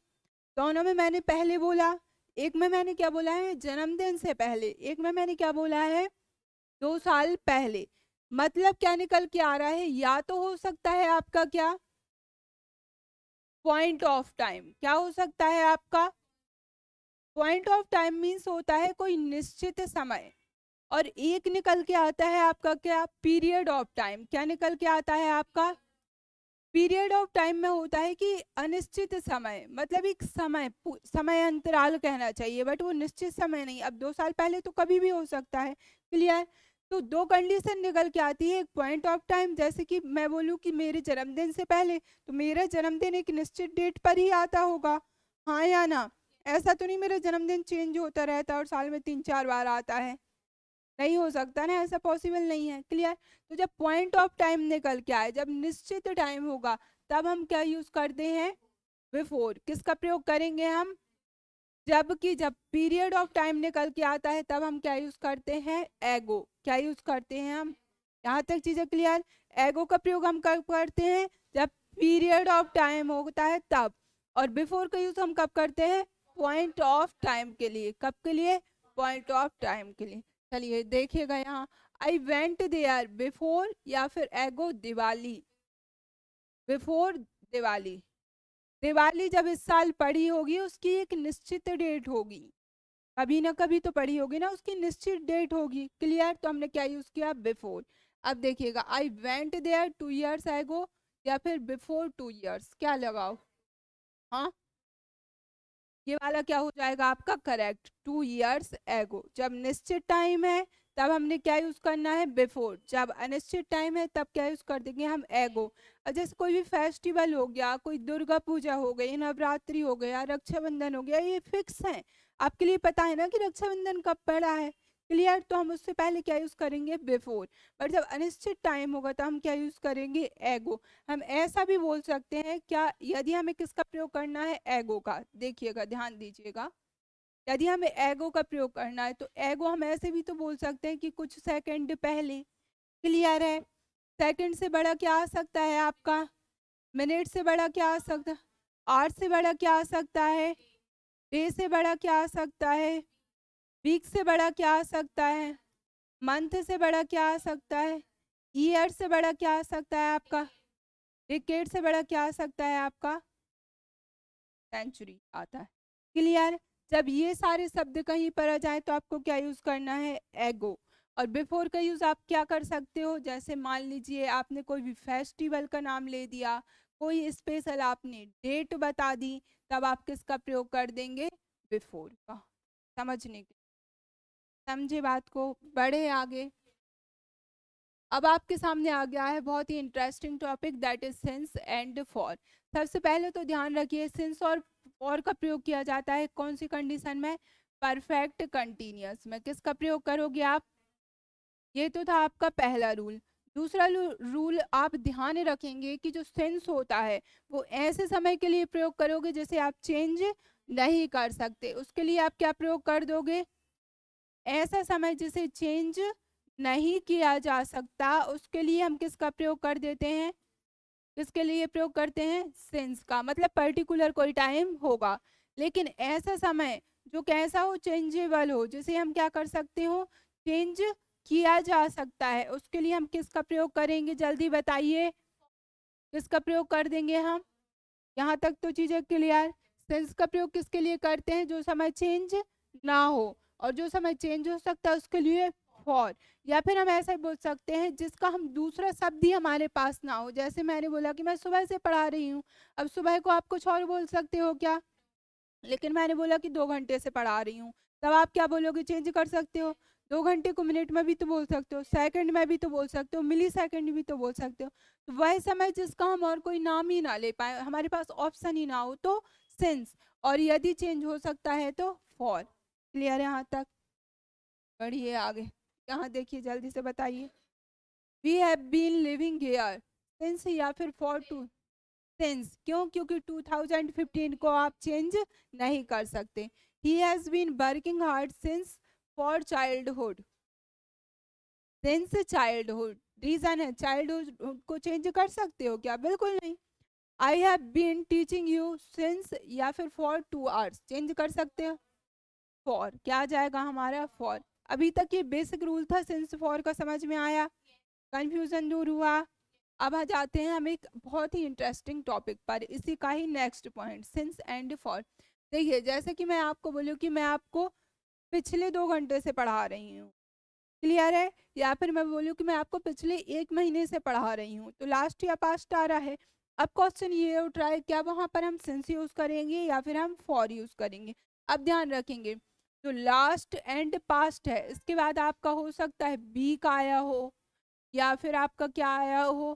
A: दोनों में मैंने पहले बोला। एक में मैंने क्या बोला है, जन्मदिन से पहले, एक में मैंने क्या बोला है, 2 साल पहले। मतलब क्या निकल के आ रहा है, या तो हो सकता है आपका क्या, पॉइंट ऑफ टाइम, क्या हो सकता है आपका, पॉइंट ऑफ टाइम मीन्स होता है कोई निश्चित समय, और एक निकल के आता है आपका क्या, पीरियड ऑफ टाइम, क्या निकल के आता है आपका, पीरियड ऑफ टाइम में होता है कि अनिश्चित समय, मतलब एक समय, समय अंतराल कहना चाहिए, बट वो निश्चित समय नहीं। अब 2 साल पहले तो कभी भी हो सकता है, क्लियर। तो दो कंडीशन निकल के आती है, एक पॉइंट ऑफ टाइम, जैसे कि मैं बोलूँ कि मेरे जन्मदिन से पहले, तो मेरा जन्मदिन एक निश्चित डेट पर ही आता होगा, हाँ या ना। ऐसा तो नहीं मेरा जन्मदिन चेंज होता रहता और साल में 3-4 बार आता है, नहीं हो सकता ना, ऐसा पॉसिबल नहीं है, क्लियर। तो जब पॉइंट ऑफ टाइम निकल के आए, जब निश्चित टाइम होगा, तब हम क्या यूज करते हैं, बिफोर। किसका प्रयोग करेंगे हम, जबकि जब पीरियड ऑफ टाइम निकल के आता है, तब हम क्या यूज करते हैं, एगो। क्या यूज करते हैं हम, यहाँ तक चीजें क्लियर। एगो का प्रयोग हम कब करते हैं, जब पीरियड ऑफ टाइम होता है तब। और बिफोर का यूज हम कब करते हैं, पॉइंट ऑफ टाइम के लिए, कब के लिए, पॉइंट ऑफ टाइम के लिए। चलिए देखिएगा यहाँ, आई वेंट देयर बिफोर, या फिर एगो दिवाली, बिफोर दिवाली। दिवाली जब इस साल पड़ी होगी, उसकी एक निश्चित डेट होगी, कभी ना कभी तो पड़ी होगी ना, उसकी निश्चित डेट होगी, क्लियर। तो हमने क्या यूज किया, बिफोर। अब देखिएगा, आई वेंट देयर 2 years एगो, या फिर बिफोर 2 years, क्या लगाओ, हाँ, ये वाला क्या हो जाएगा आपका करेक्ट, 2 years एगो। जब निश्चित टाइम है तब हमने क्या यूज करना है, बिफोर। जब अनिश्चित टाइम है तब क्या यूज कर देंगे हम, एगो। और जैसे कोई भी फेस्टिवल हो गया, कोई दुर्गा पूजा हो गई, नवरात्रि हो गया, रक्षाबंधन हो गया, ये फिक्स है, आपके लिए पता है ना कि रक्षाबंधन कब पड़ा है, क्लियर। तो हम उससे पहले क्या यूज करेंगे, बिफोर। बट जब अनिश्चित टाइम होगा तो हम क्या यूज करेंगे, एगो। हम ऐसा भी बोल सकते हैं क्या, यदि हमें किसका प्रयोग करना है, एगो का, देखिएगा ध्यान दीजिएगा, यदि हमें एगो का प्रयोग करना है तो एगो हम ऐसे भी तो बोल सकते हैं कि कुछ सेकंड पहले, क्लियर है। सेकंड से बड़ा क्या आ सकता है आपका, मिनट से बड़ा क्या आ सकता है, आवर से बड़ा क्या आ सकता है, डे से बड़ा क्या आ सकता है, वीक से बड़ा क्या आ सकता है, मंथ से बड़ा क्या आ सकता है, ईयर से बड़ा क्या आ सकता है आपका, डिकेड से बड़ा क्या आ सकता है आपका, सेंचुरी आता है, क्लियर। जब ये सारे शब्द कहीं पर आ जाए तो आपको क्या यूज करना है, एगो। और बिफोर का यूज आप क्या कर सकते हो, जैसे मान लीजिए आपने कोई भी फेस्टिवल का नाम ले दिया, कोई स्पेशल आपने डेट बता दी, तब आप किसका प्रयोग कर देंगे, बिफोर का। समझने के, समझे बात को, बढ़े आगे। अब आपके सामने आ गया है बहुत ही interesting topic, that is since and for. सबसे पहले तो ध्यान रखिए, सिंस और फॉर का प्रयोग किया जाता है कौन सी कंडीशन में, परफेक्ट कंटिन्यूअस में। किसका प्रयोग करोगे आप, ये तो था आपका पहला रूल। दूसरा रूल आप ध्यान रखेंगे कि जो सिंस होता है वो ऐसे समय के लिए प्रयोग करोगे जैसे आप चेंज नहीं कर सकते, उसके लिए आप क्या प्रयोग कर दोगे, ऐसा समय जिसे चेंज नहीं किया जा सकता, उसके लिए हम किसका प्रयोग कर देते हैं, किसके लिए प्रयोग करते हैं, सिंस का। मतलब पर्टिकुलर कोई टाइम होगा, लेकिन ऐसा समय जो कैसा हो, चेंजेबल हो, जिसे हम क्या कर सकते हो, चेंज किया जा सकता है, उसके लिए हम किसका प्रयोग करेंगे, जल्दी बताइए, किसका प्रयोग कर देंगे हम। यहाँ तक तो चीजें क्लियर। सेंस का प्रयोग किसके लिए करते हैं, जो समय चेंज ना हो, और जो समय चेंज हो सकता है उसके लिए फॉर। या फिर हम ऐसा बोल सकते हैं जिसका हम दूसरा शब्द ही हमारे पास ना हो, जैसे मैंने बोला कि मैं सुबह से पढ़ा रही हूँ, अब सुबह को आप कुछ और बोल सकते हो क्या, लेकिन मैंने बोला कि 2 घंटे से पढ़ा रही हूँ, तब आप क्या बोलोगे, चेंज कर सकते हो, 2 घंटे को मिनट में भी तो बोल सकते हो, सेकंड में भी तो बोल सकते हो, मिली सेकंड भी तो बोल सकते हो। तो वह समय जिसका हम और कोई नाम ही ना ले पाए, हमारे पास ऑप्शन ही ना हो, तो सिंस। और यदि चेंज हो सकता है तो फॉर। क्लियर है यहाँ तक। बढ़िए आगे, यहाँ देखिए जल्दी से बताइए। We have been living here since या फिर फॉर टू सिंस, क्यों? क्योंकि 2015 को आप चेंज नहीं कर सकते। He has been working hard since for childhood, since childhood reason है, चाइल्डहुड को चेंज कर सकते हो क्या? बिल्कुल नहीं। I have been teaching you since या फिर फॉर 2 hours, चेंज कर सकते हो? फॉर, क्या आ जाएगा हमारा? फॉर। अभी तक ये बेसिक रूल था, सिंस फॉर का समझ में आया, कंफ्यूजन दूर हुआ। अब आ जाते हैं हम एक बहुत ही इंटरेस्टिंग टॉपिक पर, इसी का ही next point, since and for. देखिए जैसे कि मैं आपको बोलूँ कि मैं आपको पिछले 2 घंटे से पढ़ा रही हूँ, क्लियर है? या फिर मैं बोलूँ कि मैं आपको पिछले 1 महीने से पढ़ा रही हूँ, तो लास्ट या पास्ट आ रहा है। अब क्वेश्चन ये उठ रहा है, क्या वहाँ पर हम सिंस यूज करेंगे या फिर हम फॉर यूज करेंगे? अब ध्यान रखेंगे, तो लास्ट एंड पास्ट है, इसके बाद आपका हो सकता है वीक आया हो, या फिर आपका क्या आया हो,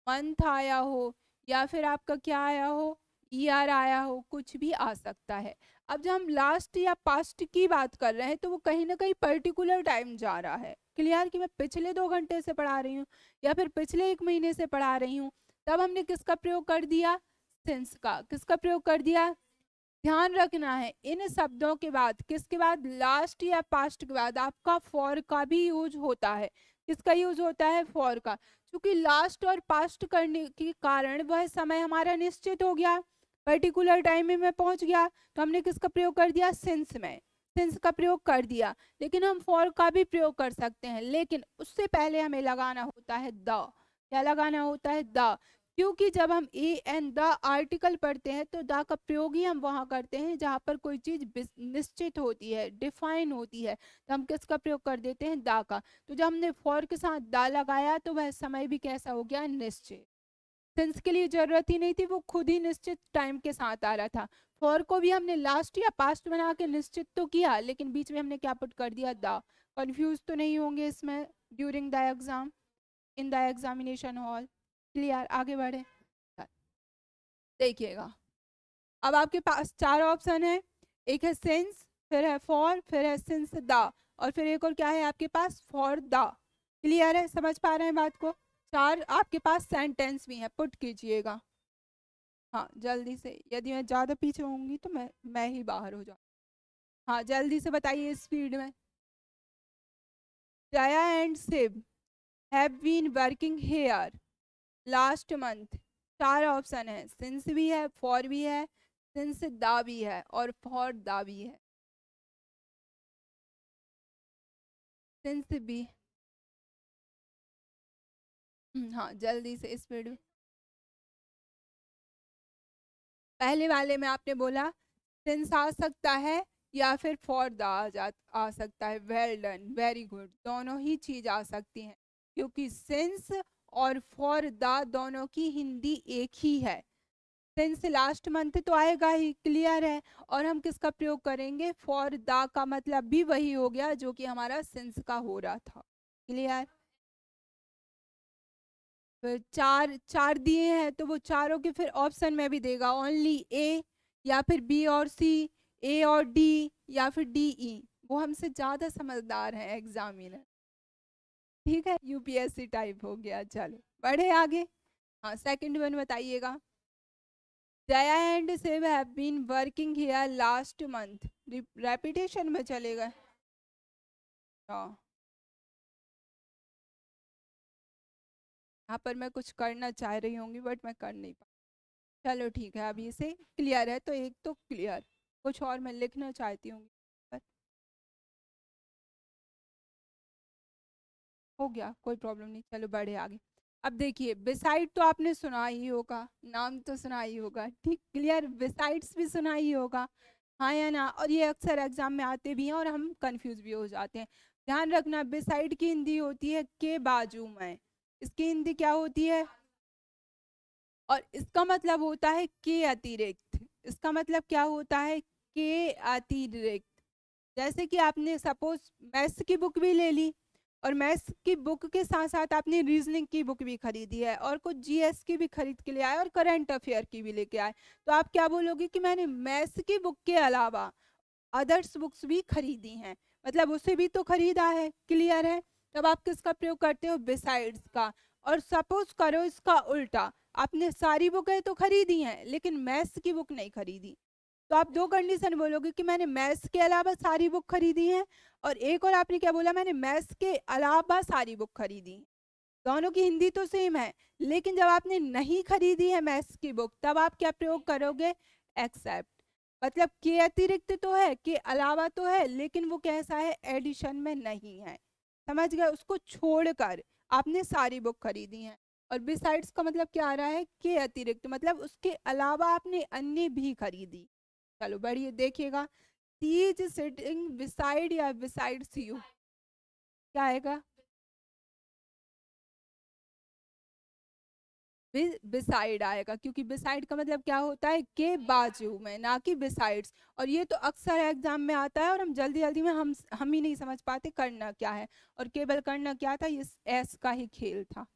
A: मंथ आया हो, या फिर आपका क्या आया हो, ईयर आया हो, कुछ भी आ सकता है। अब जब हम लास्ट या पास्ट की बात कर रहे हैं तो वो कहीं ना कहीं पर्टिकुलर टाइम जा रहा है, क्लियर? कि मैं पिछले 2 घंटे से पढ़ा रही हूँ या फिर पिछले 1 महीने से पढ़ा रही हूँ, तब हमने किसका प्रयोग कर दिया? सिंस का। किसका प्रयोग कर दिया? ध्यान रखना है, इन शब्दों के बाद, किसके बाद? लास्ट या पास्ट के बाद आपका फॉर का भी यूज होता है। किसका यूज होता है? फॉर का। क्योंकि लास्ट और पास्ट करने के कारण वह समय हमारा निश्चित हो गया, पर्टिकुलर टाइम में पहुंच गया, तो हमने किसका प्रयोग कर दिया? सिंस में, सिंस का प्रयोग कर दिया। लेकिन हम फॉर का भी प्रयोग कर सकते हैं, लेकिन उससे पहले हमें लगाना होता है द। क्या लगाना होता है? द। क्योंकि जब हम ए एंड द आर्टिकल पढ़ते हैं तो द का प्रयोग ही हम वहां करते हैं जहां पर कोई चीज निश्चित होती है, डिफाइन होती है, तो हम किसका प्रयोग कर देते हैं? द का। तो जब हमने फॉर के साथ द लगाया तो वह समय भी कैसा हो गया? निश्चित। सिंस के लिए जरूरत ही नहीं थी, वो खुद ही निश्चित टाइम के साथ आ रहा था। फॉर को भी हमने लास्ट या पास्ट बना के निश्चित तो किया, लेकिन बीच में हमने क्या पुट कर दिया? द। कंफ्यूज तो नहीं होंगे इसमें during the exam, in the examination hall? Clear? आगे बढ़े, देखिएगा। अब आपके पास 4 ऑप्शन है, एक है सिंस, फिर है फॉर, फिर है सिंस द, और फिर एक और क्या है आपके पास? For the. क्लियर है? समझ पा रहे हैं बात को? 4 आपके पास सेंटेंस भी है, पुट कीजिएगा। हाँ जल्दी से, यदि मैं ज़्यादा पीछे होंगी तो मैं ही बाहर हो जाऊँ। हाँ जल्दी से बताइए स्पीड में। Jaya and Shiv have been working here last month. 4 option है, सिंस भी है, फॉर भी है, सिंस दा भी है, और फॉर दा भी है। सिंस भी, हाँ जल्दी से स्पीड में। पहले वाले में आपने बोला सिंस आ सकता है या फिर फॉर द आ सकता है। वेल डन, वेरी गुड, दोनों ही चीज आ सकती हैं, क्योंकि सिंस और फॉर द दोनों की हिंदी एक ही है। सिंस लास्ट मंथ तो आएगा ही, क्लियर है? और हम किसका प्रयोग करेंगे? फॉर द का मतलब भी वही हो गया जो कि हमारा सिंस का हो रहा था, क्लियर? फिर चार चार दिए हैं तो वो चारों के फिर ऑप्शन में भी देगा, ओनली ए या फिर बी और सी, ए और डी या फिर डी ई। वो हमसे ज्यादा समझदार है एग्जामिनर, ठीक है? यूपीएससी टाइप हो गया। चलो बढ़े आगे। हाँ सेकंड वन बताइएगा। Jaya and Shiv have been working here last month, repetition में चलेगा। हाँ यहाँ पर मैं कुछ करना चाह रही होंगी बट मैं कर नहीं पा। चलो ठीक है, अभी से क्लियर है, तो एक तो क्लियर, कुछ और मैं लिखना चाहती हूँ पर हो गया, कोई प्रॉब्लम नहीं। चलो बढ़े आगे। अब देखिए बिसाइड तो आपने सुना ही होगा, नाम तो सुना ही होगा, ठीक? क्लियर? बिसाइड्स भी सुना ही होगा, हाँ या ना? और ये अक्सर एग्जाम में आते भी हैं और हम कंफ्यूज भी हो जाते हैं। ध्यान रखना, बिसाइड की हिंदी होती है के बाजू में, इसकी हिंदी क्या होती है? और इसका मतलब होता है के अतिरिक्त। इसका मतलब क्या होता है? के अतिरिक्त। जैसे कि आपने सपोज मैथ्स की बुक भी ले ली, और मैथ्स की बुक के साथ साथ आपने रीजनिंग की बुक भी खरीदी है, और कुछ जीएस की भी खरीद के ले आए, और करंट अफेयर की भी लेके आए, तो आप क्या बोलोगे? कि मैंने मैथ्स की बुक के अलावा अदर्स बुक्स भी खरीदी हैं। मतलब उसे भी तो खरीदा है, क्लियर है। तब आप किसका प्रयोग करते हो, बिसाइड्स का। और सपोज करो इसका उल्टा, आपने सारी बुकें तो खरीदी हैं लेकिन मैथ्स की बुक नहीं खरीदी, तो आप दो कंडीशन बोलोगे कि मैंने मैथ्स के अलावा सारी बुक खरीदी है, और एक और आपने क्या बोला, मैंने मैथ्स के अलावा सारी बुक खरीदी। दोनों की हिंदी तो सेम है, लेकिन जब आपने नहीं खरीदी है मैथ्स की बुक, तब आप क्या प्रयोग करोगे, एक्सेप्ट। मतलब के अतिरिक्त तो है, के अलावा तो है, लेकिन वो कैसा है, एडिशन में नहीं है। समझ गए, उसको छोड़कर आपने सारी बुक खरीदी है। और बिसाइड्स का मतलब क्या आ रहा है, के अतिरिक्त, मतलब उसके अलावा आपने अन्य भी खरीदी। चलो बढ़िए, देखिएगा, सी इज सिटिंग बिसाइड या बिसाइड्स यू, क्या आएगा, बिसाइड आएगा, क्योंकि बिसाइड का मतलब क्या होता है, के बाजू में, ना कि बिसाइड्स। और ये तो अक्सर एग्जाम में आता है, और हम जल्दी जल्दी में हम ही नहीं समझ पाते करना क्या है, और केवल करना क्या था, ये एस का ही खेल था,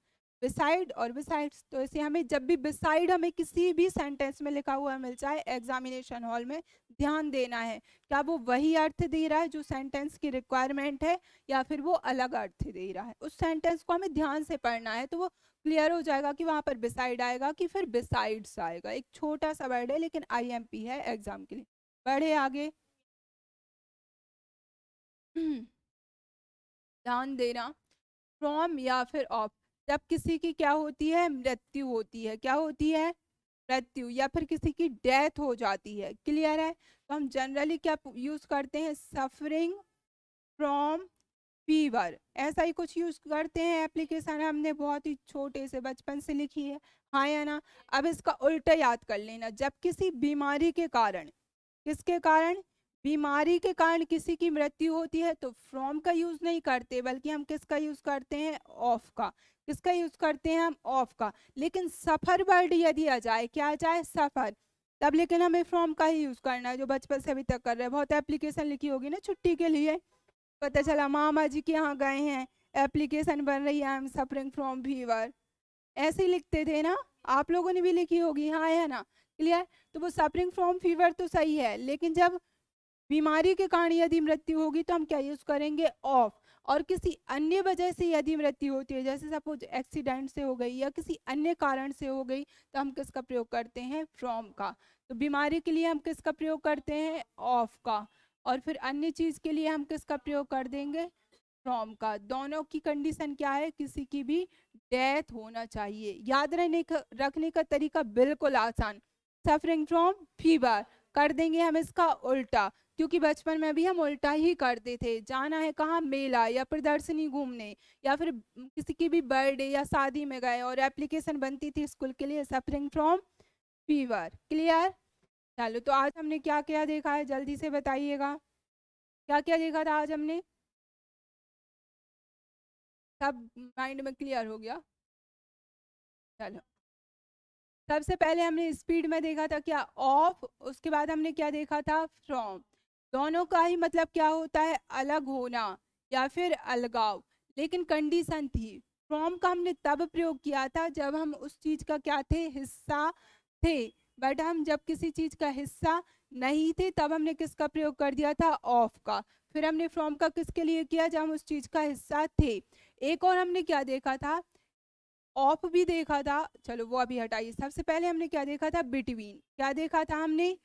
A: बिसाइड और बिसाइड्स। तो इसे हमें जब भी बिसाइड हमें किसी भी सेंटेंस में लिखा हुआ मिल जाए एग्जामिनेशन हॉल में, ध्यान देना है क्या वो वही अर्थ दे रहा है जो सेंटेंस की रिक्वायरमेंट है, या फिर वो अलग अर्थ दे रहा है। उस सेंटेंस को हमें ध्यान से पढ़ना है, तो वो क्लियर हो जाएगा कि वहां पर बिसाइड आएगा कि फिर बिसाइड्स आएगा। एक छोटा सा वर्ड है लेकिन आईएमपी है एग्जाम के लिए। बढ़े आगे। ध्यान देना, फ्रॉम या फिर ऑफ, जब किसी की क्या होती है, मृत्यु होती है, क्या होती है, मृत्यु, या फिर किसी की डेथ हो जाती है, क्लियर है। तो हम जनरली क्या यूज करते हैं, सफरिंग फ्रॉम फीवर, ऐसा ही कुछ यूज करते हैं। एप्लीकेशन हमने बहुत ही छोटे से बचपन से लिखी है, हाँ या ना। अब इसका उल्टा याद कर लेना, जब किसी बीमारी के कारण, किसके कारण, बीमारी के कारण किसी की मृत्यु होती है, तो फ्रॉम का यूज नहीं करते, बल्कि हम किसका यूज करते हैं, ऑफ का। किसका यूज करते हैं हम, ऑफ का। लेकिन सफर वर्ड यदि आ जाए, क्या आ जाए, सफर, तब लेकिन हमें फ्रॉम का ही यूज करना है, जो बचपन से अभी तक कर रहे हैं। बहुत एप्लीकेशन लिखी होगी ना छुट्टी के लिए, पता चला मामा जी के यहाँ गए हैं, एप्लीकेशन बन रही है, I am suffering from fever, ऐसे ही लिखते थे ना, आप लोगों ने भी लिखी होगी, हाँ है ना, क्लियर। तो वो सफरिंग फ्रॉम फीवर तो सही है, लेकिन जब बीमारी के कारण यदि मृत्यु होगी तो हम क्या यूज करेंगे, ऑफ। और किसी अन्य वजह से यदि मृत्यु होती है, जैसे सपोज एक्सीडेंट से हो गई या किसी अन्य कारण से हो गई, तो हम किसका प्रयोग करते हैं, फ्रॉम का। तो बीमारी के लिए हम किसका प्रयोग करते हैं, ऑफ का। और फिर अन्य चीज के लिए हम किसका प्रयोग कर देंगे, फ्रॉम का। दोनों की कंडीशन क्या है, किसी की भी डेथ होना चाहिए। याद रखने का तरीका बिल्कुल आसान, सफरिंग फ्रॉम फीवर कर देंगे हम इसका उल्टा, क्योंकि बचपन में भी हम उल्टा ही करते थे। जाना है कहाँ, मेला या प्रदर्शनी घूमने, या फिर किसी की भी बर्थडे या शादी में गए और एप्लीकेशन बनती थी स्कूल के लिए, सफरिंग फ्रॉम फीवर, क्लियर। चलो, तो आज हमने क्या क्या देखा है, जल्दी से बताइएगा, क्या क्या देखा था आज हमने, सब माइंड में क्लियर हो गया। चलो, सबसे पहले हमने स्पीड में देखा था क्या, ऑफ, उसके बाद हमने क्या देखा था, फ्रॉम। दोनों का ही मतलब क्या होता है, अलग होना या फिर अलगाव। लेकिन कंडीशन थी, फ्रॉम का हमने तब प्रयोग किया था जब हम उस चीज का क्या थे, हिस्सा थे। बट हम जब किसी चीज का हिस्सा नहीं थे, तब हमने किसका प्रयोग कर दिया था, ऑफ का। फिर हमने फ्रॉम का किसके लिए किया, जब हम उस चीज का हिस्सा थे। एक और हमने क्या देखा था, ऑफ भी देखा था, चलो वो अभी हटाइए। सबसे पहले हमने क्या देखा था, बिटवीन, क्या देखा था हमने,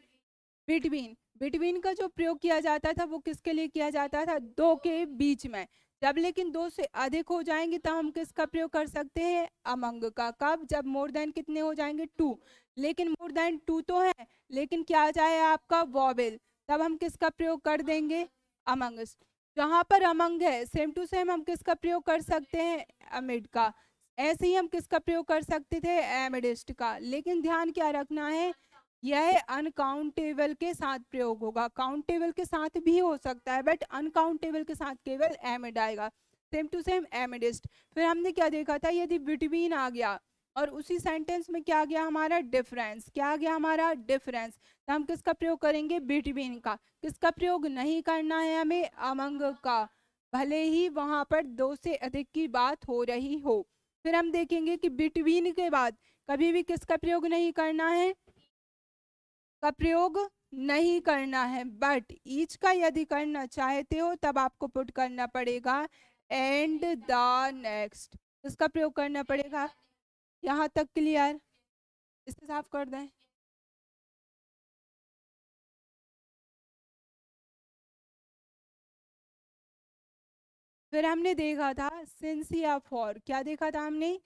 A: बिटवीन। बिटवीन का जो प्रयोग किया जाता था वो किसके लिए किया जाता था, दो के बीच में। जब लेकिन दो से अधिक हो जाएंगे तब हम किसका प्रयोग कर सकते हैं, अमंग का। कब, जब मोर देन कितने हो जाएंगे, टू। लेकिन मोर देन टू तो है, लेकिन क्या आ जाए आपका, वॉवेल, तब हम किसका प्रयोग कर देंगे, अमंग। जहां पर अमंग है, सेम टू सेम हम किसका प्रयोग कर सकते हैं, अमिड का। ऐसे ही हम किसका प्रयोग कर सकते थे, एमिडिस्ट का। लेकिन ध्यान क्या रखना है, यह अनकाउंटेबल के साथ प्रयोग होगा, काउंटेबल के साथ भी हो सकता है, बट अनकाउंटेबल के साथ केवल एमिड आएगा, सेम टू सेम एमिडिस्ट। फिर हमने क्या देखा था, यदि बिटवीन आ गया और उसी सेंटेंस में क्या आ गया हमारा, डिफरेंस, क्या आ गया हमारा, डिफरेंस, तो हम किसका प्रयोग करेंगे, बिटवीन का। किसका प्रयोग नहीं करना है हमें, अमंग का, भले ही वहां पर दो से अधिक की बात हो रही हो। फिर हम देखेंगे कि बिटवीन के बाद कभी भी किसका प्रयोग नहीं करना है, का प्रयोग, नहीं करना है, बट ईच का यदि करना चाहते हो तब आपको पुट करना पड़ेगा एंड द नेक्स्ट। इसका प्रयोग करना पड़ेगा। यहाँ तक क्लियर? इसे साफ कर दें। फिर हमने देखा था सिंस या फॉर। क्या देखा था हमने?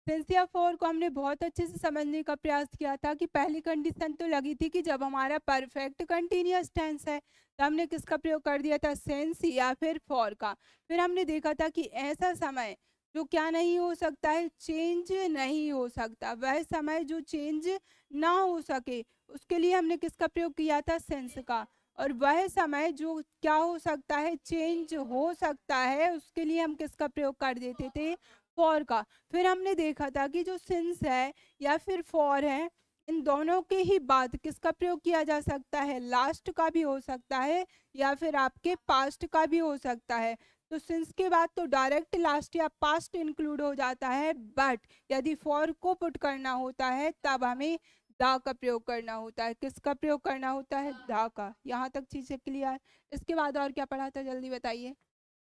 A: सिंस या फॉर को हमने बहुत अच्छे से समझने का प्रयास किया था कि पहली कंडीशन तो लगी थी कि जब हमारा परफेक्ट कंटिन्यूअस टेंस है तो हमने किसका प्रयोग कर दिया था? सिंस या फिर फॉर का। फिर हमने देखा था कि ऐसा समय जो क्या नहीं हो सकता है, चेंज नहीं हो सकता, वह समय जो चेंज ना हो सके उसके लिए हमने किसका प्रयोग किया था? सिंस का। और वह समय जो क्या हो सकता है, चेंज हो सकता है, उसके लिए हम किसका प्रयोग कर देते थे? फॉर का। फिर हमने देखा था कि जो सिंस है या फिर फॉर है, इन दोनों के ही बाद किसका प्रयोग किया जा सकता है? लास्ट का भी हो सकता है या फिर आपके पास्ट का भी हो सकता है। तो सिंस के बाद तो डायरेक्ट लास्ट या पास्ट इंक्लूड हो जाता है, बट यदि फॉर को पुट करना होता है तब हमें दा का प्रयोग करना होता है। किसका प्रयोग करना होता है? दा का। यहाँ तक चीजें क्लियर? इसके बाद और क्या पढ़ा था, जल्दी बताइए।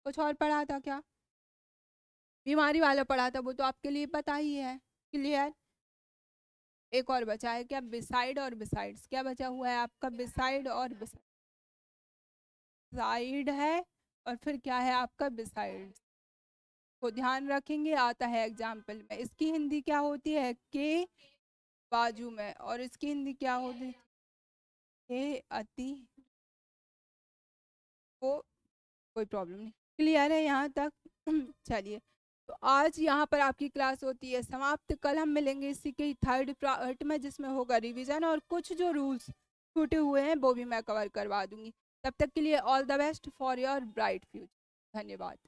A: कुछ और पढ़ा था क्या? बीमारी वाला पढ़ा था, वो तो आपके लिए पता ही है। क्लियर? एक और बचा है क्या? बिसाइड और बिसाइड्स। क्या बचा हुआ है आपका? बिसाइड और बिसाइड है, और फिर क्या है आपका? बिसाइड्स को ध्यान रखेंगे, आता है एग्जाम्पल में। इसकी हिंदी क्या होती है? के बाजू में। और इसकी हिंदी क्या होती है? के अति को। कोई प्रॉब्लम नहीं। क्लियर है यहाँ तक? चलिए, तो आज यहाँ पर आपकी क्लास होती है समाप्त। कल हम मिलेंगे इसी के थर्ड पार्ट में, जिसमें होगा रिवीजन और कुछ जो रूल्स छूटे हुए हैं वो भी मैं कवर करवा दूंगी। तब तक के लिए all the best for your bright future. धन्यवाद।